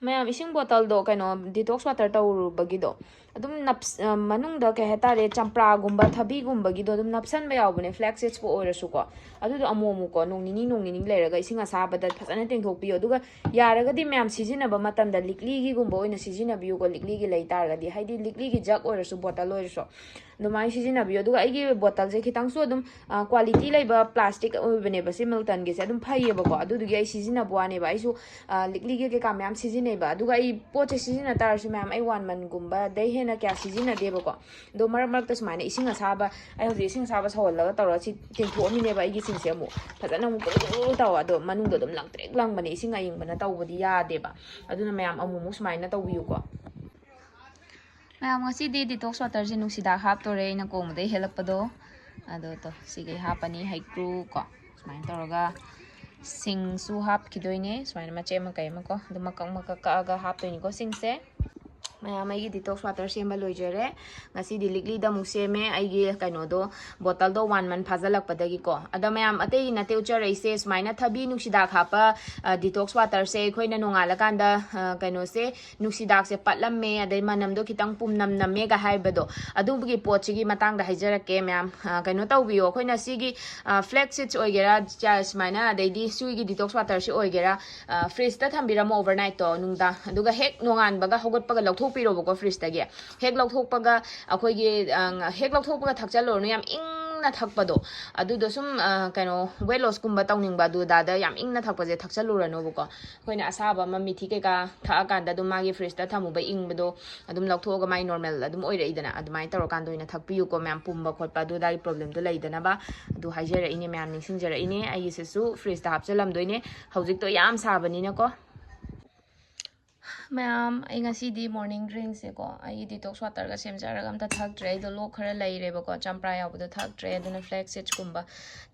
mayam ising bottle do kaino detox water tawrubagi do adum naps manungda ke hetare champra gumba thabi gumba gi do adum napsan ba yawbune flaxseeds po oirasu ko adu do amomu ko nong nini leiraga ising asabada phasana tengthokpiyo aduga yaragadi mayam sijinaba matamda likli gi gumba oina sijinabiyu ko likli gi leitargadi haidi likli gi jug oirasu bottle oirasu dumai sijinabiyo aduga aigi bottle je khitangsu adum quality leiba plastic oibane ba similton gi se adum phaiye ba ko adudugi ai sijinabwane ba aisu likli gi ke ka mayam sijine ba aduga ai poche sijina tarsu mayam ai 1 month gumba dai hena kya sijina deba ko do marak ta smaina ising asaba ai hoji ising asaba sawalaga tawra si tengthomine ba ai gi singse amu phajana mu tawa do manung do dum langtrek langbane ising aying bana tawbodi ya deba aduna mayam amu mu smaina tawbiyu ko mayam ngasi di detox water je nungsida hap tore ina ko mudai helakpado ado to sige hapani haikru ko smaina tawraga sing su hap kidoine smaina mache ma kai ma ko do makak aga hap toini ko singse mayam ai detox water semba loijare ngasi di likli da museme ai gi kaino do bottle do 1 man phazalak padagi ko ada mayam atei na teu chare se smaina thabi nuksida khapa detox water se khoina nongala kanda kaino se nuksida se patlamme adai manam do kitang pumnam namme ga haibado adubugi pochigi matang da haijarake mayam kaino tawbiyo khoina sigi flaxseeds oigera smaina adai di suigi detox water se oigera fridge ta thambira mo overnight to nungda aduga hek nongan baga hogot paga lokthok piro ko fridge tagi hek lokthok paga akhoi hek lokthok paga thakchalo no yam ingna thakpado adu do sum kaino weight loss kumba tawning ba du da yam ingna thakpaje thakchalo rano ko khoina asaba ma mithi ke ka tha kanda du magi fridge ta thamu ba ingbedo adum lokthok ga mai normal adum oire idana adumai taro kan doina thakpiyu ko ma'am pumba khotpa du dai problem du leidana ba du haijera ine ma'am ningsingjara ine ai sesu fridge ta hapchalam doine hojik to yam sabani na ko mayam ai ngasi di morning drink se ko ai detox water ga semjaraga amta thaktre ai do lok khara leire ba ko champra yabuda thaktre aduna flaxseeds kumba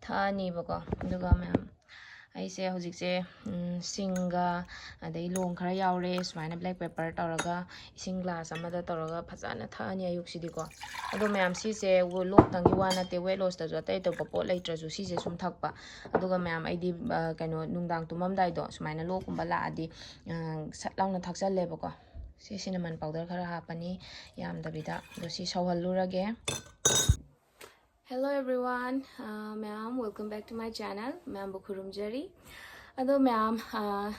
thani ba ko duga mayam ai se hojik se singa adai long khara yaure smaina black pepper tawraga ising glass amada tawraga phajana thani ayuk sidi ko ado mayam si se wo lok tangi wana te weight loss ta jo tai to po leitra ju si se sum thakpa aduga mayam ai di kaino nungdang tumam dai do smaina lok kumba la adi satlangna thakchale ba ko si cinnamon powder khara hapani yam dabida do si sawhallurage. Hello everyone, ma'am, welcome back to my channel. Ma'am Bukhurumjari. Ado ma'am,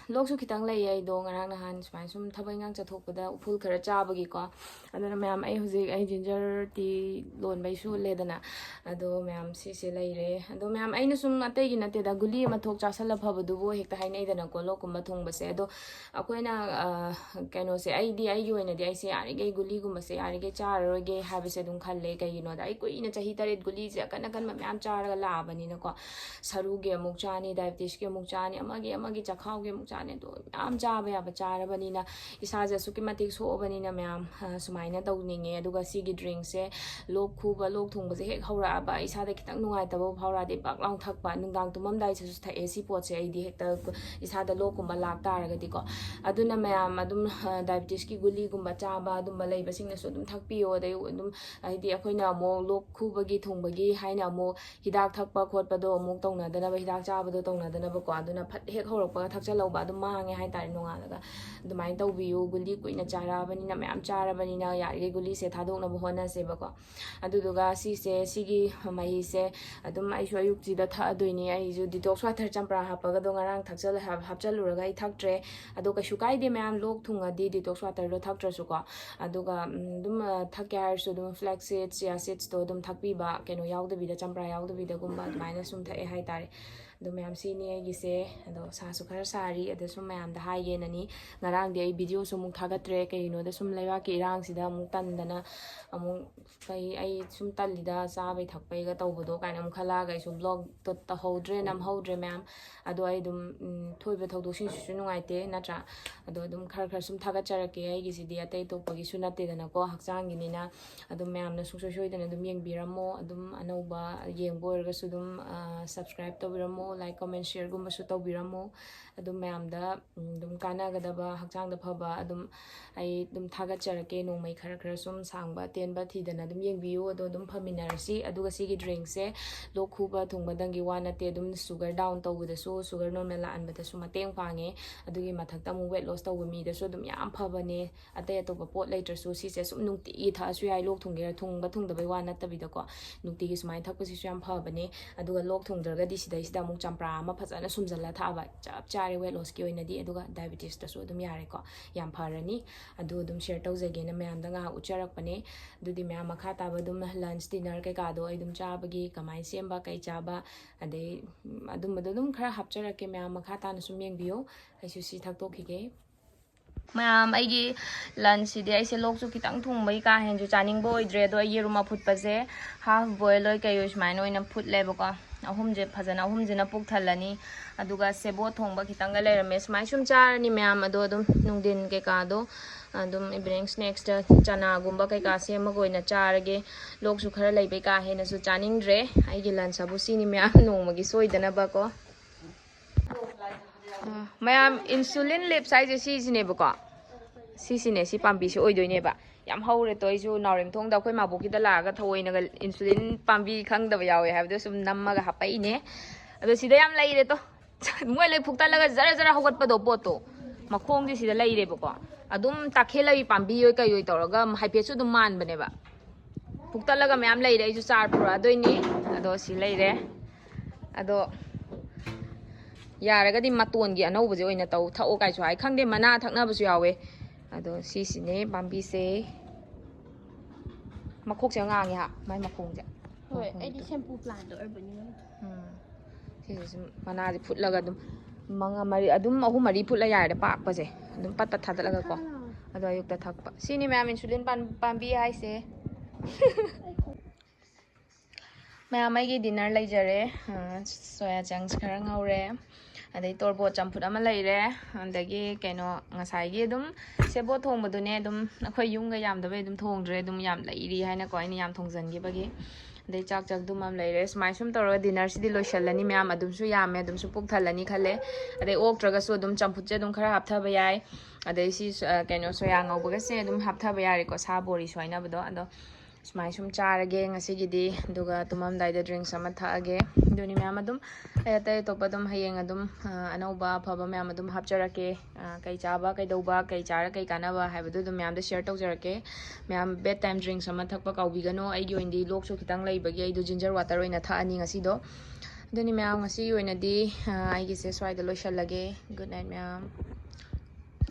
loksu kitang lay ay do ngarang nahan smai sum thabay ngang chathokpada upul khara chabagi ko. Ado na ma'am ay hujik ay ginger tea lon bay su ledana. Ado ma'am si lay re. Ado ma'am ay nasum atay ginate da guli mathok chasala phabadu bo hekta hainai dana ko lokum bathong base. Ado akoy na kano se ay di ay yoy na di ay se ari gay guli gumba se ari gay charo gay habise dung khalle kay you know da ay ko ina chahi tarit guli se kan ma'am chara la bani na ko saru ge muk chani diabetes ge muk chani amagi chakhau ge muk chani do am cha ba ba chara bani na isa ja suki matik so bani na ma'am sumaina tawninge aduga sigi drink se lok khuba lok thungba se hek haura ba isa da kitang nungai tabo phawra de pak lang thakpa nungdang tumam dai se su thae si pot se ai di hekta isa da lok kumba lak taraga di ko aduna ma'am adum diabetes ki guli gumba chaba adum balai basing na so adum thakpiyo dai adum ai di akoina mo lok khuba gi thungba gi haina mo hidak thakpa khotpa do muk tongna dana ba hidak chaba do tongna dana ba ko aduna phat hek horokpa thakchaloba adum mangi hai tar nongalaga adumai tawbiyu guli kuina chara bani na ma'am chara bani na yari guli se thadok na hona se ba ko aduduga si se sigi mai se adum ai shwa yuk ji da tha doini ai ju detox water champra hapa ga do ngarang thakchal hapchaluraga ai thaktre ado ka shukai de ma'am lok thunga di detox water do thaktra su ko aduga dum thakyar su dum flax seeds chia seeds do dum thakpi ba keno yaudabida champra yaudabida gumba admaina sum thae hai tare do ma'am si ni ai gise ado sa su khar sari ado sum ma'am da hai ge nani ngarang de ai video su muk thagatre ke no da sum laiwa ki rang sida muk tan dana amuk kai ai sum talida sa bai thakpai ga tawbodo kaina muk khala ga su blog to ta hodre nam hodre ma'am ado ai dum thoiba thodok sin su nungai te natra ado dum khar sum thaga charake ai gi sidi atai to pagi su natte dana ko hakchang gi ni na ado ma'am na su so dana dum yeng biramo adum anauba yeng boy ga su dum subscribe to biramo like comment ꯁꯤꯌꯔꯒꯨꯝꯕꯁꯨ ꯇꯧꯕꯤꯔꯝꯃꯣ ꯑꯗꯨꯝ ꯃꯌꯥꯝꯗ ꯑꯗꯨꯝ ꯀꯥꯟꯅꯒꯗꯕ ꯍꯛꯆꯥꯡꯗ ꯐꯕ ꯑꯗꯨꯝ ꯑꯩ ꯑꯗꯨꯝ ꯊꯥꯒꯠꯆꯔꯛꯀꯦ ꯅꯣꯡꯃꯩ ꯈꯔ ꯁꯨꯝ ꯁꯥꯡꯕ ꯇꯦꯟꯕ ꯊꯤꯗꯅ ꯑꯗꯨꯝ ꯌꯦꯡꯕꯤꯌꯨ ꯑꯗꯣ ꯑꯗꯨꯝ ꯐꯃꯤꯟꯅꯔꯁꯤ ꯑꯗꯨꯒ ꯁꯤꯒꯤ ꯗ꯭ꯔꯤꯡꯁꯦ ꯂꯣꯛ ꯈꯨꯕ ꯊꯨꯡꯕꯗꯪꯒꯤ ꯋꯥ ꯅꯠꯇꯦ ꯑꯗꯨꯝ ꯁꯨꯒꯔ ꯗꯥꯎꯟ ꯇꯧꯕꯗꯁꯨ ꯁꯨꯒꯔ ꯅꯣꯔꯃꯦꯜ ꯂꯥꯛꯍꯟꯕꯗꯁꯨ ꯃꯇꯦꯡ ꯄꯥꯡꯉꯦ ꯑꯗꯨꯒꯤ ꯃꯊꯛꯇ ꯑꯃꯨꯛ ꯋꯦꯠ ꯂꯣꯁ ꯇꯧꯕ ꯃꯤꯗꯁꯨ ꯑꯗꯨꯝ ꯌꯥꯝ ꯐꯕꯅꯦ ꯑꯇꯩ ꯑꯇꯣꯞꯄ ꯄꯣꯠ ꯂꯩꯇ꯭ꯔꯁꯨ ꯁꯤꯁꯦ ꯁꯨꯝ ꯅꯨꯡꯇꯤꯒꯤ ꯊꯛꯑꯁꯨ ꯌꯥꯏ ꯂꯣꯛ ꯊꯨꯡꯒꯦꯔꯥ ꯊꯨꯡꯕ ꯊꯨꯡꯗꯕꯩ ꯋꯥ ꯅꯠꯇꯕꯤꯗꯀꯣ ꯅꯨꯡꯇꯤꯒꯤ ꯁꯨꯃꯥꯏꯅ ꯊꯛꯄꯁꯤꯁꯨ ꯌꯥꯝ ꯐꯕꯅꯦ ꯑꯗꯨꯒ ꯂꯣꯛ ꯊꯨꯡꯗ꯭ꯔꯒꯗꯤ ꯁꯤꯗꯩꯁꯤꯗ ꯑꯃꯨꯛ ꯆꯝꯄ꯭ꯔꯥ ꯑꯃ ꯐꯖꯅ ꯁꯨꯝꯖꯜꯂ ꯊꯛꯑꯕ ꯆꯞ ꯆꯥꯔꯦ ꯋꯦꯠ ꯂꯣꯁꯀꯤ ꯑꯣꯏꯅꯗꯤ ꯑꯗꯨꯒ ꯗꯥꯏꯕꯤꯇꯤꯁꯇꯁꯨ ꯑꯗꯨꯝ ꯌꯥꯔꯦꯀꯣ ꯌꯥꯝ ꯐꯔꯅꯤ ꯑꯗꯨ ꯑꯗꯨꯝ ꯁꯦꯌꯔ ꯇꯧꯖꯒꯦꯅ ꯃꯌꯥꯝꯗ ꯉꯥꯏꯍꯥꯛ ꯎꯠꯆꯔꯛꯄꯅꯦ ꯑꯗꯨꯗꯤ ꯃꯌꯥꯝ ꯃꯈꯥ ꯇꯥꯕ ꯑꯗꯨꯝ ꯂꯟꯆ ꯗꯤꯅꯔ ꯀꯩꯀꯥꯗꯣ ꯑꯩ ꯑꯗꯨꯝ ꯆꯥꯕꯒꯤ ꯀꯃꯥꯏꯅ ꯁꯦꯝꯕ ꯀꯩ ꯆꯥꯕ ꯑꯗꯩ ꯑꯗꯨꯝꯕꯗꯣ ꯑꯗꯨꯝ ꯈꯔ ꯍꯥꯞꯆꯔꯛꯀꯦ ꯃꯌꯥꯝ ꯃꯈꯥ ꯇꯥꯅ ꯁꯨꯝ ꯌꯦꯡꯕꯤꯌꯣ ꯑꯩꯁꯨ ꯁꯤ ꯊꯛꯇꯣꯛꯈꯤꯒꯦ ꯃꯌꯥꯝ ꯑꯩꯒꯤ ꯂꯟꯆꯁꯤꯗꯤ ꯑꯩꯁꯦ ꯂꯣꯛꯁꯨ ꯈꯤꯇꯪ ꯊꯨꯡꯕꯩ ꯀꯥ ꯍꯦꯟꯅꯁꯨ ꯆꯥꯅꯤꯡꯕ ꯑꯣꯏꯗ꯭ꯔꯦ ꯑꯗꯣ ꯑꯩ ꯌꯦꯔꯨꯝ ꯑꯐꯨꯠꯄꯁꯦ ꯍꯥꯐ ꯕꯣꯏꯜ ꯑꯣꯏ ꯀꯩ ꯑꯣꯏ ꯁꯨꯃꯥꯏꯅ ꯑꯣꯏꯅ ꯐꯨꯠꯂꯦꯕꯀꯣ ꯑꯍꯨꯝꯁꯦ ꯐꯖꯅ ꯑꯍꯨꯝꯁꯤꯅ ꯄꯨꯛ ꯊꯜꯂꯅꯤ ꯑꯗꯨꯒ ꯁꯦꯕꯣꯠ ꯊꯣꯡꯕ ꯈꯤꯇꯪꯒ ꯂꯩꯔꯝꯃꯦ ꯁꯨꯃꯥꯏꯅ ꯁꯨꯝ ꯆꯥꯔꯅꯤ ꯃꯌꯥꯝ ꯑꯗꯣ ꯑꯗꯨꯝ ꯅꯨꯡꯊꯤꯟ ꯀꯩꯀꯥꯗꯣ ꯑꯗꯨꯝ ꯏꯚꯤꯅꯤꯡ ꯁ꯭ꯅꯦꯛꯁꯇ ꯆꯅꯥꯒꯨꯝꯕ ꯀꯩꯀꯥ ꯁꯦꯝꯃꯒ ꯑꯣꯏꯅ ꯆꯥꯔꯒꯦ ꯂꯣꯛꯁꯨ ꯈꯔ ꯂꯩꯕꯩ ꯀꯥ ꯍꯦꯟꯅꯁꯨ ꯆꯥꯅꯤꯡꯗ꯭ꯔꯦ ꯑꯩꯒꯤ ꯂꯟꯆ ꯍꯥꯏꯕꯨ ꯁꯤꯅꯤ ꯃꯌꯥꯝ ꯅꯣꯡꯃꯒꯤ ꯁꯣꯏꯗꯅꯕꯀꯣ ꯃꯌꯥꯝ ꯏꯟꯁꯨꯂꯤꯟ ꯂꯤꯞꯁ ꯍꯥꯏꯁꯦ ꯁꯤꯁꯤꯅꯦꯕꯀꯣ ꯁꯤꯁꯤꯅꯦ ꯁꯤ ꯄꯥꯝꯕꯤꯁꯤ ꯑꯣꯏꯗꯣꯏꯅꯦꯕ ꯌꯥꯝ ꯍꯧꯔꯦ ꯇꯣ ꯑꯩꯁꯨ ꯅꯥꯎꯔꯦꯝꯊꯣꯡꯗ ꯑꯩꯈꯣꯏ ꯃꯥꯕꯣꯛꯀꯤꯗ ꯂꯥꯛꯑꯒ ꯊꯑꯣꯏꯅꯒ ꯏꯟꯁꯨꯂꯤꯟ ꯄꯥꯝꯕꯤ ꯈꯪꯗꯕ ꯌꯥꯎꯋꯦ ꯍꯥꯏꯕꯗꯣ ꯁꯨꯝ ꯅꯝꯃꯒ ꯍꯥꯞꯄꯛꯏꯅꯦ ꯑꯗꯣ ꯁꯤꯗ ꯌꯥꯝ ꯂꯩꯔꯦ ꯇꯣ ꯃꯣꯏ ꯂꯣꯏ ꯐꯨꯛꯇꯠꯂꯒ ꯖꯔ ꯍꯧꯒꯠꯄꯗꯣ ꯄꯣꯠꯇꯣ ꯃꯈꯣꯡꯁꯦ ꯁꯤꯗ ꯂꯩꯔꯦꯕꯀꯣ ꯑꯗꯨꯝ ꯇꯥꯈꯦꯜꯂꯩ ꯄꯥꯝꯕꯤ ꯑꯣꯏ ꯀꯩ ꯑꯣꯏ ꯇꯧꯔꯒ ꯍꯥꯏꯐꯦꯠꯁꯨ ꯑꯗꯨꯝ ꯃꯥꯟꯕꯅꯦꯕ ꯐꯨꯛꯇꯠꯂꯒ ꯃꯌꯥꯝ ꯂꯩꯔꯦ ꯑꯩꯁꯨ ꯆꯥꯔ ꯄꯨꯔꯛꯑꯗꯣꯏꯅꯤ ꯑꯗꯣ ꯁꯤ ꯂꯩꯔꯦ ꯑꯗꯣ ꯌꯥꯔꯒꯗꯤ ꯃꯇꯣꯟꯒꯤ ꯑꯅꯧꯕꯁꯦ ꯑꯣꯏꯅ ꯊꯛꯑꯣ ꯀꯥꯏꯁꯨ ꯍꯥꯏ ꯈꯪꯗꯦ ꯃꯅꯥ ꯊꯛꯅꯕꯁꯨ ꯌꯥꯎꯋꯦ ꯑꯗꯣ ꯁꯤꯁꯤꯅꯦ ꯄꯥꯝꯕꯤꯁꯦ ꯃꯈꯣꯛꯁꯦ ꯉꯥꯡꯉꯦ ꯍꯥ ꯃꯥꯏ ꯃꯈꯣꯡꯁꯦ ꯍꯣꯏ ꯑꯩꯗꯤ ꯁꯦꯝꯄꯨ ꯄ꯭ꯂꯥꯟꯇꯣ ꯑꯣꯏꯕꯅꯤꯅ ꯁꯤꯁꯦ ꯁꯨꯝ ꯃꯅꯥꯁꯦ ꯐꯨꯠꯂꯒ ꯑꯗꯨꯝ ꯑꯗꯨꯝ ꯑꯍꯨꯝ ꯃꯔꯤ ꯐꯨꯠꯂ ꯌꯥꯔꯦ ꯄꯥꯛꯄꯁꯦ ꯑꯗꯨꯝ ꯄꯠ ꯊꯥꯗꯠꯂꯒꯀꯣ ꯑꯗꯣ ꯑꯌꯨꯛꯇ ꯊꯛꯄ ꯁꯤꯅꯤ ꯃꯌꯥꯝ ꯏꯟꯁꯨꯂꯤꯟ ꯄꯥꯝꯕꯤ ꯍꯥꯏꯁꯦ ꯃꯌꯥꯝ ꯑꯩꯒꯤ ꯗꯤꯅꯔ ꯂꯩꯖꯔꯦ ꯁꯣꯌꯥ ꯆꯪꯁ ꯈꯔ ꯉꯧꯔꯦ ꯑꯗꯩ ꯇꯣꯔꯕꯣꯠ ꯆꯝꯐꯨꯠ ꯑꯃ ꯂꯩꯔꯦ ꯑꯗꯒꯤ ꯀꯩꯅꯣ ꯉꯁꯥꯏꯒꯤ ꯑꯗꯨꯝ ꯁꯦꯕꯣꯠ ꯊꯣꯡꯕꯗꯨꯅꯦ ꯑꯗꯨꯝ ꯑꯩꯈꯣꯏ ꯌꯨꯝꯒ ꯌꯥꯝꯗꯕꯩ ꯑꯗꯨꯝ ꯊꯣꯡꯗ꯭ꯔꯦ ꯑꯗꯨꯝ ꯌꯥꯝ ꯂꯩꯔꯤ ꯍꯥꯏꯅꯀꯣ ꯑꯩꯅ ꯌꯥꯝ ꯊꯣꯡꯖꯟꯈꯤꯕꯒꯤ ꯑꯗꯩ ꯆꯥꯛꯗꯨꯝ ꯑꯃ ꯂꯩꯔꯦ ꯁꯨꯃꯥꯏꯅ ꯁꯨꯝ ꯇꯧꯔꯒ ꯗꯤꯅꯔꯁꯤꯗꯤ ꯂꯣꯏꯁꯜꯂꯅꯤ ꯃꯌꯥꯝ ꯑꯗꯨꯝꯁꯨ ꯌꯥꯝꯃꯦ ꯑꯗꯨꯝꯁꯨ ꯄꯨꯛ ꯊꯜꯂꯅꯤ ꯈꯜꯂꯦ ꯑꯗꯩ ꯑꯣꯛꯇ꯭ꯔꯒꯁꯨ ꯑꯗꯨꯝ ꯆꯝꯐꯨꯠꯁꯦ ꯑꯗꯨꯝ ꯈꯔ ꯍꯥꯞꯊꯕ ꯌꯥꯏ ꯑꯗꯩ ꯁꯤ ꯀꯩꯅꯣ ꯁꯣꯌꯥ ꯉꯧꯕꯒꯁꯦ ꯑꯗꯨꯝ ꯍꯥꯞꯊꯕ ꯌꯥꯔꯦꯀꯣ ꯁꯥ ꯕꯣꯔꯤ ꯁꯣꯏꯅꯕꯗꯣ ꯑꯗꯣ ꯁꯨꯃꯥꯏꯅ ꯁꯨꯝ ꯆꯥꯔꯒꯦ ꯉꯁꯤꯒꯤꯗꯤ ꯑꯗꯨꯒ ꯇꯨꯝꯃꯝꯗꯥꯏꯗ ꯗ꯭ꯔꯤꯡꯁ ꯑꯃ ꯊꯛꯑꯒꯦ ꯑꯗꯨꯅꯤ ꯃꯌꯥꯝ ꯑꯗꯨꯝ ꯑꯇꯩ ꯑꯇꯣꯞꯄ ꯑꯗꯨꯝ ꯍꯌꯦꯡ ꯑꯗꯨꯝ ꯑꯅꯧꯕ ꯑꯐꯕ ꯃꯌꯥꯝ ꯑꯗꯨم ꯍꯥꯞꯆꯔꯛꯀꯦ ꯀꯩ ꯆꯥꯕ ꯀꯩꯗꯧꯕ ꯀꯩ ꯆꯥꯔ ꯀꯩ ꯀꯥꯟꯅꯕ ꯍꯥꯏꯕꯗꯨ ꯑꯗꯨꯝ ꯃꯌꯥꯝꯗ ꯁꯦꯌꯔ ꯇꯧꯖꯔꯛꯀꯦ ꯃꯌꯥꯝ ꯕꯦꯠ ꯇꯥꯏꯝ ꯗ꯭ꯔꯤꯡꯁ ꯑꯃ ꯊꯛꯄ ꯀꯥꯎꯕꯤꯒꯅꯣ ꯑꯩꯒꯤ ꯑꯣꯏꯅꯗꯤ ꯂꯣꯛꯁꯨ ꯈꯤꯇꯪ ꯂꯩꯕꯒꯤ ꯑꯩꯗꯣ ꯖꯤꯟꯖꯔ ꯋꯥꯇꯔ ꯑꯣꯏꯅ ꯊꯛꯑꯅꯤ ꯉꯁꯤꯗꯣ ꯑꯗꯨꯅꯤ ꯃꯌꯥꯝ ꯉꯁꯤꯒꯤ ꯑꯣꯏꯅꯗꯤ ꯑꯩꯒꯤꯁꯦ ꯁ꯭ꯋꯥꯏꯗ ꯂꯣꯏꯁꯜꯂꯒꯦ ꯒꯨꯗ ꯅꯥꯏꯠ ꯃꯌꯥꯝ